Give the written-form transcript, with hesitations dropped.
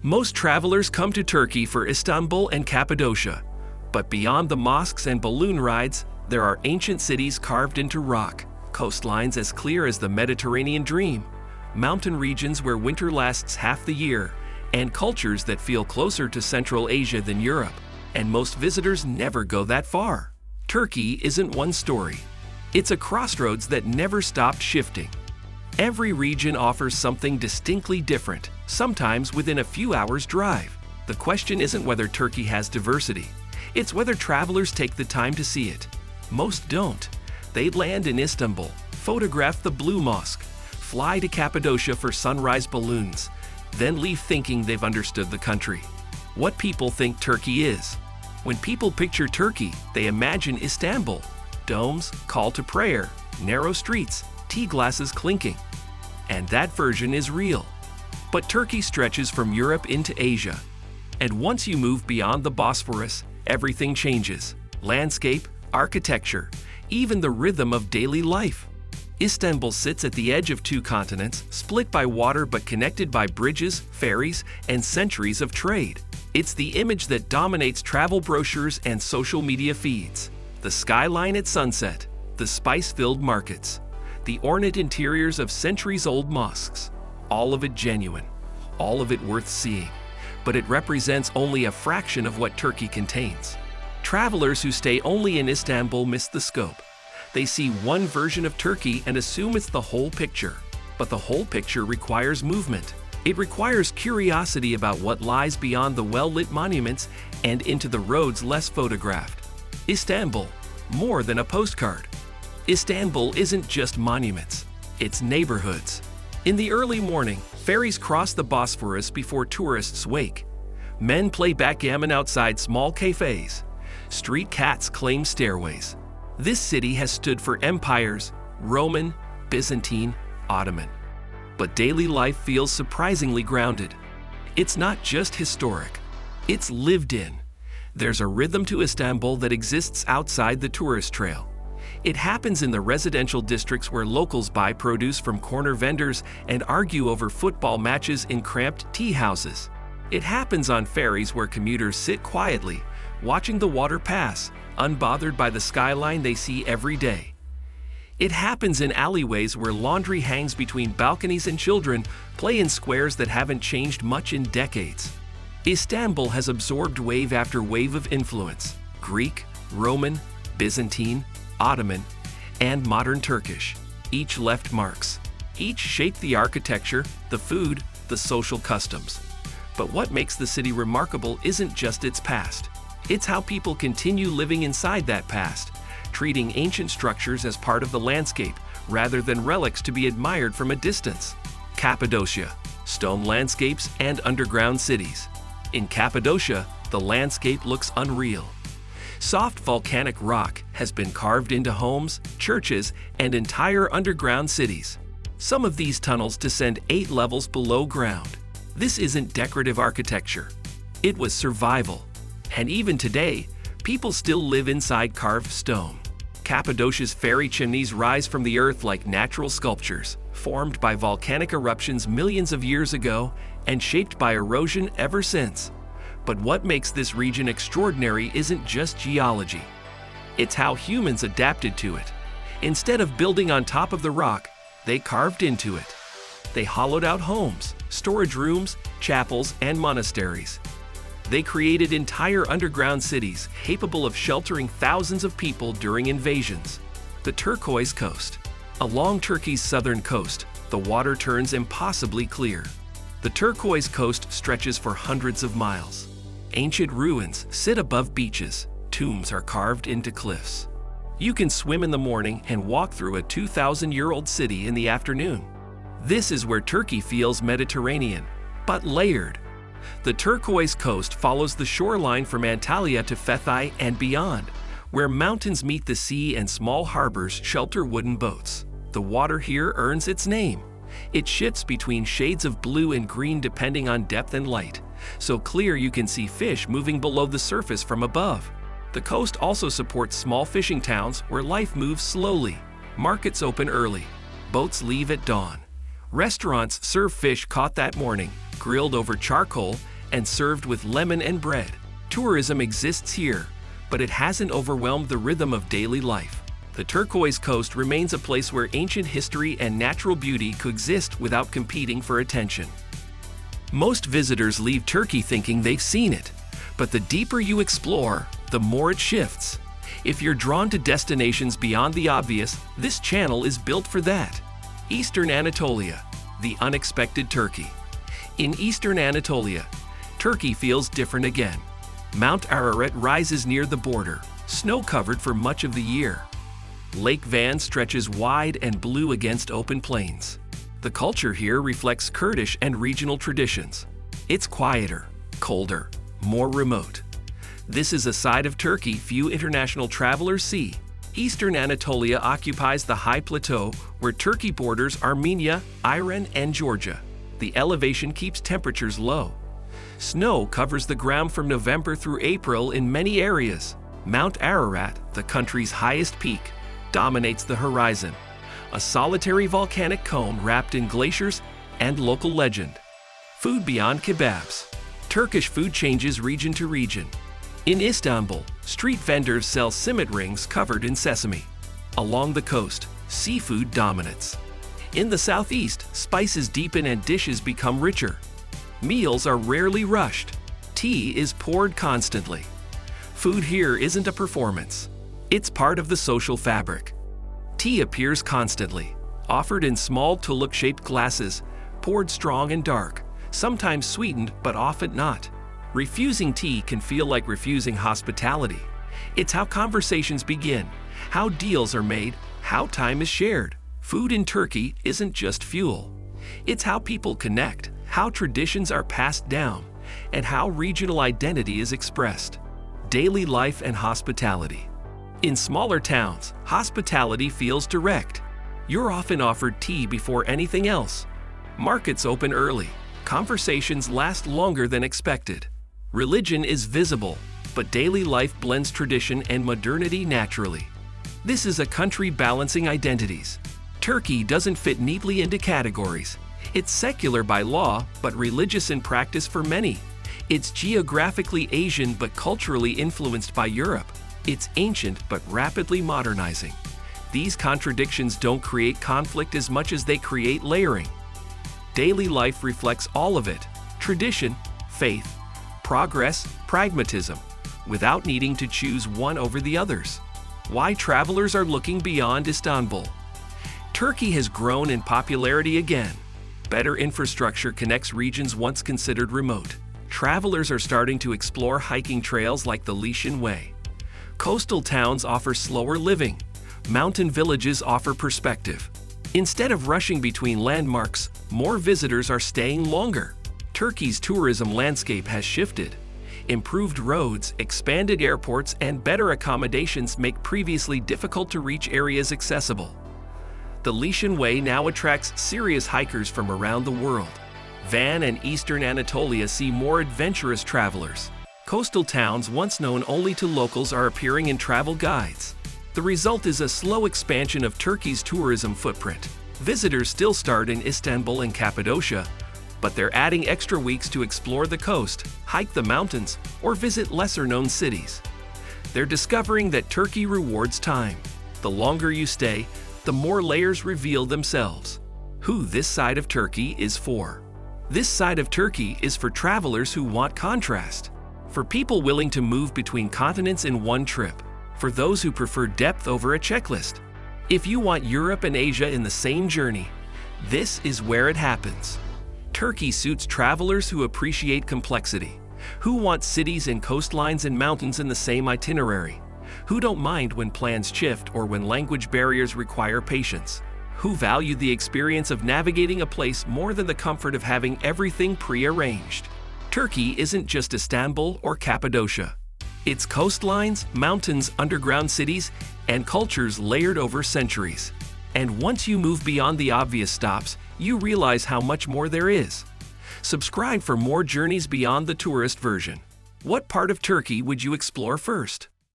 Most travelers come to Turkey for Istanbul and Cappadocia, but beyond the mosques and balloon rides, there are ancient cities carved into rock, coastlines as clear as the Mediterranean dream, mountain regions where winter lasts half the year, and cultures that feel closer to Central Asia than Europe. And most visitors never go that far. Turkey isn't one story. It's a crossroads that never stopped shifting. Every region offers something distinctly different, sometimes within a few hours' drive. The question isn't whether Turkey has diversity. It's whether travelers take the time to see it. Most don't. They land in Istanbul, photograph the Blue Mosque, fly to Cappadocia for sunrise balloons, then leave thinking they've understood the country. What people think Turkey is. When people picture Turkey, they imagine Istanbul. Domes, call to prayer, narrow streets, tea glasses clinking. And that version is real. But Turkey stretches from Europe into Asia. And once you move beyond the Bosphorus, everything changes. Landscape, architecture, even the rhythm of daily life. Istanbul sits at the edge of two continents, split by water but connected by bridges, ferries, and centuries of trade. It's the image that dominates travel brochures and social media feeds. The skyline at sunset, the spice-filled markets, the ornate interiors of centuries-old mosques. All of it genuine, all of it worth seeing. But it represents only a fraction of what Turkey contains. Travelers who stay only in Istanbul miss the scope. They see one version of Turkey and assume it's the whole picture. But the whole picture requires movement. It requires curiosity about what lies beyond the well-lit monuments and into the roads less photographed. Istanbul, more than a postcard. Istanbul isn't just monuments, it's neighborhoods. In the early morning, ferries cross the Bosphorus before tourists wake. Men play backgammon outside small cafes. Street cats claim stairways. This city has stood for empires, Roman, Byzantine, Ottoman. But daily life feels surprisingly grounded. It's not just historic, it's lived in. There's a rhythm to Istanbul that exists outside the tourist trail. It happens in the residential districts where locals buy produce from corner vendors and argue over football matches in cramped tea houses. It happens on ferries where commuters sit quietly, watching the water pass, unbothered by the skyline they see every day. It happens in alleyways where laundry hangs between balconies and children play in squares that haven't changed much in decades. Istanbul has absorbed wave after wave of influence: Greek, Roman, Byzantine, Ottoman, and modern Turkish. Each left marks. Each shaped the architecture, the food, the social customs. But what makes the city remarkable isn't just its past. It's how people continue living inside that past, treating ancient structures as part of the landscape rather than relics to be admired from a distance. Cappadocia, stone landscapes and underground cities. In Cappadocia, the landscape looks unreal. Soft volcanic rock has been carved into homes, churches, and entire underground cities. Some of these tunnels descend 8 levels below ground. This isn't decorative architecture. It was survival. And even today, people still live inside carved stone. Cappadocia's fairy chimneys rise from the earth like natural sculptures, formed by volcanic eruptions millions of years ago and shaped by erosion ever since. But what makes this region extraordinary isn't just geology. It's how humans adapted to it. Instead of building on top of the rock, they carved into it. They hollowed out homes, storage rooms, chapels, and monasteries. They created entire underground cities capable of sheltering thousands of people during invasions. The turquoise coast. Along Turkey's southern coast, the water turns impossibly clear. The turquoise coast stretches for hundreds of miles. Ancient ruins sit above beaches. Tombs are carved into cliffs. You can swim in the morning and walk through a 2,000-year-old city in the afternoon. This is where Turkey feels Mediterranean, but layered. The turquoise coast follows the shoreline from Antalya to Fethiye and beyond, where mountains meet the sea and small harbors shelter wooden boats. The water here earns its name. It shifts between shades of blue and green depending on depth and light, so clear you can see fish moving below the surface from above. The coast also supports small fishing towns where life moves slowly. Markets open early. Boats leave at dawn. Restaurants serve fish caught that morning, grilled over charcoal and served with lemon and bread. Tourism exists here, but it hasn't overwhelmed the rhythm of daily life. The turquoise coast remains a place where ancient history and natural beauty coexist without competing for attention. Most visitors leave Turkey thinking they've seen it, but the deeper you explore, the more it shifts. If you're drawn to destinations beyond the obvious, this channel is built for that. Eastern Anatolia, the unexpected Turkey. In Eastern Anatolia, Turkey feels different again. Mount Ararat rises near the border, snow-covered for much of the year. Lake Van stretches wide and blue against open plains. The culture here reflects Kurdish and regional traditions. It's quieter, colder, more remote. This is a side of Turkey few international travelers see. Eastern Anatolia occupies the high plateau where Turkey borders Armenia, Iran, and Georgia. The elevation keeps temperatures low. Snow covers the ground from November through April in many areas. Mount Ararat, the country's highest peak, dominates the horizon, a solitary volcanic cone wrapped in glaciers and local legend. Food beyond kebabs. Turkish food changes region to region. In Istanbul, street vendors sell simit rings covered in sesame. Along the coast, seafood dominates. In the southeast, spices deepen and dishes become richer. Meals are rarely rushed. Tea is poured constantly. Food here isn't a performance. It's part of the social fabric. Tea appears constantly, offered in small tulip-shaped glasses, poured strong and dark, sometimes sweetened but often not. Refusing tea can feel like refusing hospitality. It's how conversations begin, how deals are made, how time is shared. Food in Turkey isn't just fuel. It's how people connect, how traditions are passed down, and how regional identity is expressed. Daily life and hospitality. In smaller towns, hospitality feels direct. You're often offered tea before anything else. Markets open early. Conversations last longer than expected. Religion is visible, but daily life blends tradition and modernity naturally. This is a country balancing identities. Turkey doesn't fit neatly into categories. It's secular by law, but religious in practice for many. It's geographically Asian but culturally influenced by Europe. It's ancient but rapidly modernizing. These contradictions don't create conflict as much as they create layering. Daily life reflects all of it: tradition, faith, progress, pragmatism, without needing to choose one over the others. Why travelers are looking beyond Istanbul. Turkey has grown in popularity again. Better infrastructure connects regions once considered remote. Travelers are starting to explore hiking trails like the Lycian Way. Coastal towns offer slower living. Mountain villages offer perspective. Instead of rushing between landmarks, more visitors are staying longer. Turkey's tourism landscape has shifted. Improved roads, expanded airports, and better accommodations make previously difficult to reach areas accessible. The Lycian Way now attracts serious hikers from around the world. Van and Eastern Anatolia see more adventurous travelers. Coastal towns once known only to locals are appearing in travel guides. The result is a slow expansion of Turkey's tourism footprint. Visitors still start in Istanbul and Cappadocia, but they're adding extra weeks to explore the coast, hike the mountains, or visit lesser-known cities. They're discovering that Turkey rewards time. The longer you stay, the more layers reveal themselves. Who this side of Turkey is for. This side of Turkey is for travelers who want contrast. For people willing to move between continents in one trip. For those who prefer depth over a checklist. If you want Europe and Asia in the same journey, this is where it happens. Turkey suits travelers who appreciate complexity, who want cities and coastlines and mountains in the same itinerary, who don't mind when plans shift or when language barriers require patience, who value the experience of navigating a place more than the comfort of having everything pre-arranged. Turkey isn't just Istanbul or Cappadocia. It's coastlines, mountains, underground cities, and cultures layered over centuries. And once you move beyond the obvious stops, you realize how much more there is. Subscribe for more journeys beyond the tourist version. What part of Turkey would you explore first?